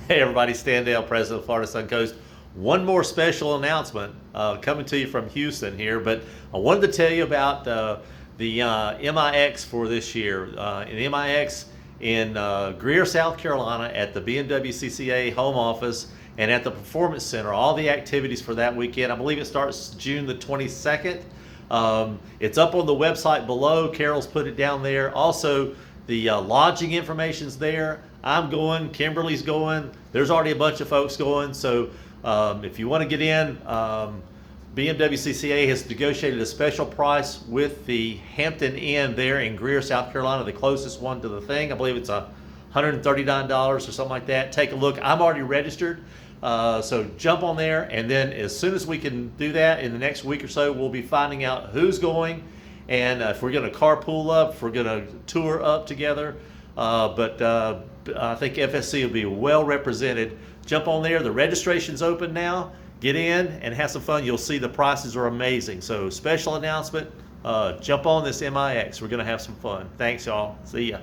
Hey everybody, Stan Dale, President of Florida Suncoast. One more special announcement coming to you from Houston here, but I wanted to tell you about the MiX for this year. In MiX in Greer, South Carolina at the BMW CCA home office and at the Performance Center. All the activities for that weekend. I believe it starts June the 22nd. It's up on the website below. Carol's put it down there. Also, the lodging information's there. I'm going, Kimberly's going, there's already a bunch of folks going, so if you want to get in, BMW CCA has negotiated a special price with the Hampton Inn there in Greer, South Carolina, the closest one to the thing. I believe it's $139 or something like that. Take a look. I'm already registered, so jump on there, and then as soon as we can do that in the next week or so, we'll be finding out who's going, and if we're going to carpool up, if we're going to tour up together. But I think FSC will be well represented. Jump on there. The registration's open now. Get in and have some fun. You'll see the prices are amazing. So special announcement, jump on this MiX. We're going to have some fun. Thanks, y'all. See ya.